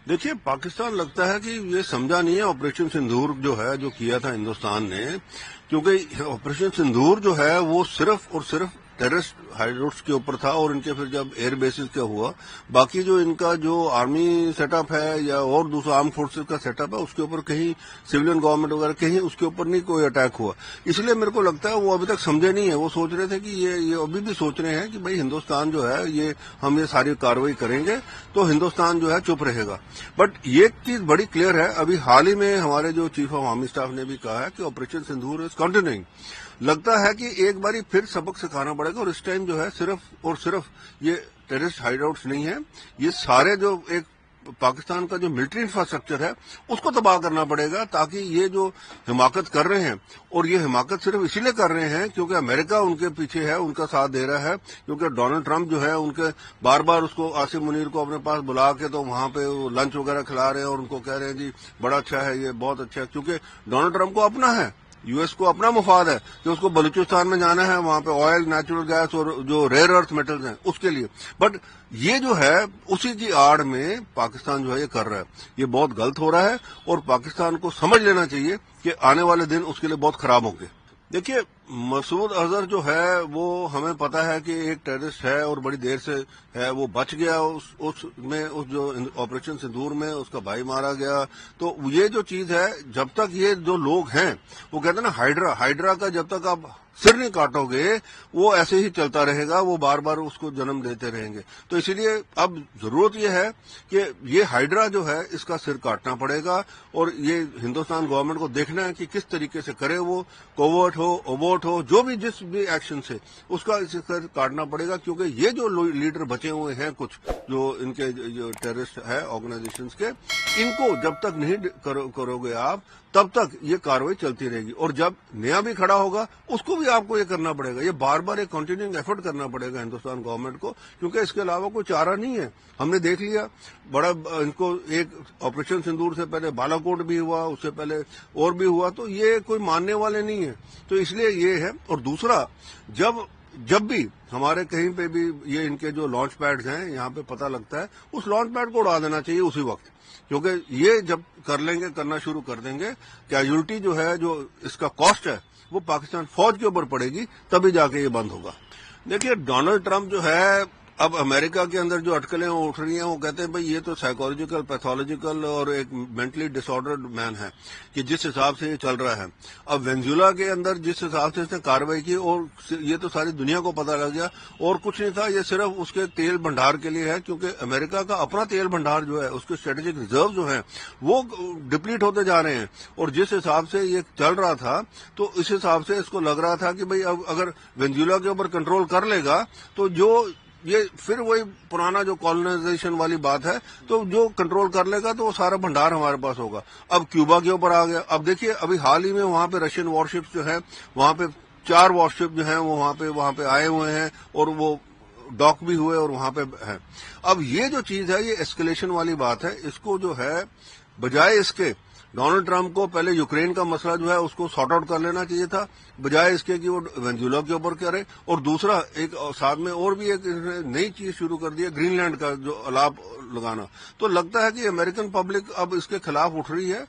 دیکھیے، پاکستان لگتا ہے کہ یہ سمجھا نہیں ہے آپریشن سندور جو ہے جو کیا تھا ہندوستان نے، کیونکہ آپریشن سندور جو ہے وہ صرف اور صرف ٹیررسٹ ہائیڈ کے اوپر تھا، اور ان کے پھر جب ایئر بیسز کا ہوا، باقی جو ان کا جو آرمی سیٹ اپ ہے یا اور دوسرا آرم فورسز کا سیٹ اپ ہے، اس کے اوپر کہیں سویلین گورنمنٹ وغیرہ کہیں اس کے اوپر نہیں کوئی اٹیک ہوا. اس لیے میرے کو لگتا ہے وہ ابھی تک سمجھے نہیں ہے. وہ سوچ رہے تھے کہ یہ ابھی بھی سوچ رہے ہیں کہ بھائی ہندوستان جو ہے ہم یہ ساری کارروائی کریں گے تو ہندوستان جو ہے چپ رہے گا. بٹ یہ چیز بڑی کلیئر ہے. ابھی حال ہی میں ہمارے جو چیف آف آرمی اسٹاف نے بھی کہا ہے کہ آپریشن سندور از کنٹینیوئنگ. لگتا ہے کہ ایک باری پھر سبق سکھانا پڑے گا، اور اس ٹائم جو ہے صرف اور صرف یہ ٹیررسٹ ہائیڈ آؤٹس نہیں ہیں، یہ سارے جو ایک پاکستان کا جو ملٹری انفراسٹرکچر ہے اس کو تباہ کرنا پڑے گا، تاکہ یہ جو حماقت کر رہے ہیں، اور یہ حماقت صرف اسی لیے کر رہے ہیں کیونکہ امریکہ ان کے پیچھے ہے، ان کا ساتھ دے رہا ہے، کیونکہ ڈونلڈ ٹرمپ جو ہے ان کے بار بار اس کو آصف منیر کو اپنے پاس بلا کے تو وہاں پہ وہ لنچ وغیرہ کھلا رہے ہیں، اور ان کو کہہ رہے ہیں جی بڑا اچھا ہے، یہ بہت اچھا ہے، کیونکہ ڈونلڈ ٹرمپ کو اپنا ہے، یو ایس کو اپنا مفاد ہے کہ اس کو بلوچستان میں جانا ہے، وہاں پہ آئل، نیچرل گیس اور جو ریئر ارتھ میٹلز ہیں اس کے لیے. بٹ یہ جو ہے اسی کی آڑ میں پاکستان جو ہے یہ کر رہا ہے. یہ بہت غلط ہو رہا ہے، اور پاکستان کو سمجھ لینا چاہیے کہ آنے والے دن اس کے لیے بہت خراب ہوں گے. دیکھیے، مسعود اظہر جو ہے وہ ہمیں پتا ہے کہ ایک ٹیررسٹ ہے، اور بڑی دیر سے ہے، وہ بچ گیا اس جو آپریشن سندور میں اس کا بھائی مارا گیا. تو یہ جو چیز ہے، جب تک یہ جو لوگ ہیں، وہ کہتے ہیں نا ہائیڈرا کا جب تک آپ سر نہیں کاٹو گے وہ ایسے ہی چلتا رہے گا، وہ بار بار اس کو جنم دیتے رہیں گے. تو اسی لیے اب ضرورت یہ ہے کہ یہ ہائیڈرا جو ہے اس کا سر کاٹنا پڑے گا، اور یہ ہندوستان گورنمنٹ کو دیکھنا ہے کہ کس طریقے سے کرے، وہ کوورٹ ہو، اوورٹ ہو، جو بھی جس بھی ایکشن سے اس کا سر کاٹنا پڑے گا. کیونکہ یہ جو لیڈر بچے ہوئے ہیں کچھ جو ان کے جو ٹیررسٹ ہے آرگنائزیشنز کے، ان کو جب تک نہیں کرو گے آپ، تب تک یہ کاروائی چلتی رہے گی. اور جب نیا بھی کھڑا ہوگا اس کو بھی آپ کو یہ کرنا پڑے گا. یہ بار بار ایک کنٹینیوئنگ ایفرٹ کرنا پڑے گا ہندوستان گورنمنٹ کو، کیونکہ اس کے علاوہ کوئی چارہ نہیں ہے. ہم نے دیکھ لیا بڑا ان کو ایک آپریشن سندور سے پہلے بالا کوٹ بھی ہوا، اس سے پہلے اور بھی ہوا، تو یہ کوئی ماننے والے نہیں ہیں. تو اس لیے یہ ہے. اور دوسرا، جب بھی ہمارے کہیں پہ بھی یہ ان کے جو لانچ پیڈز ہیں یہاں پہ پتہ لگتا ہے، اس لانچ پیڈ کو اڑا دینا چاہیے اسی وقت، کیونکہ یہ جب کرنا شروع کر دیں گے، کیجولٹی جو ہے، جو اس کا کاسٹ ہے، وہ پاکستان فوج کے اوپر پڑے گی، تبھی جا کے یہ بند ہوگا. دیکھیے، ڈونلڈ ٹرمپ جو ہے، اب امریکہ کے اندر جو اٹکلیں اٹھ رہی ہیں، وہ کہتے ہیں بھئی یہ تو سائیکولوجیکل، پیتھولوجیکل اور ایک مینٹلی ڈس آرڈرڈ مین ہے کہ جس حساب سے یہ چل رہا ہے. اب وینزویلا کے اندر جس حساب سے اس نے کاروائی کی، اور یہ تو ساری دنیا کو پتہ لگ گیا، اور کچھ نہیں تھا، یہ صرف اس کے تیل بھنڈار کے لیے ہے، کیونکہ امریکہ کا اپنا تیل بھنڈار جو ہے، اس کے اسٹریٹجک ریزرو جو ہیں وہ ڈپلیٹ ہوتے جا رہے ہیں. اور جس حساب سے یہ چل رہا تھا، تو اس حساب سے اس کو لگ رہا تھا کہ بھئی اب اگر وینزویلا کے اوپر کنٹرول کر لے گا تو یہ پھر وہی پرانا جو کالونائزیشن والی بات ہے، تو جو کنٹرول کر لے گا تو وہ سارا بھنڈار ہمارے پاس ہوگا. اب کیوبا کے اوپر آ گیا. اب دیکھیے، ابھی حال ہی میں وہاں پہ رشین وارشپس جو ہیں، وہاں پہ 4 وارشپ جو ہیں وہ وہاں پہ آئے ہوئے ہیں، اور وہ ڈاک بھی ہوئے اور وہاں پہ ہیں. اب یہ جو چیز ہے، یہ ایسکلیشن والی بات ہے. اس کو جو ہے بجائے اس کے ڈونلڈ ٹرمپ کو پہلے یوکرین کا مسئلہ جو ہے اس کو سارٹ آؤٹ کر لینا چاہیے تھا، بجائے اس کے کہ وہ وینزویلا کے اوپر کرے. اور دوسرا، ایک ساتھ میں اور بھی ایک نئی چیز شروع کر دی ہے، گرین لینڈ کا جو الاپ لگانا. تو لگتا ہے کہ امریکن پبلک اب اس کے خلاف اٹھ رہی ہے.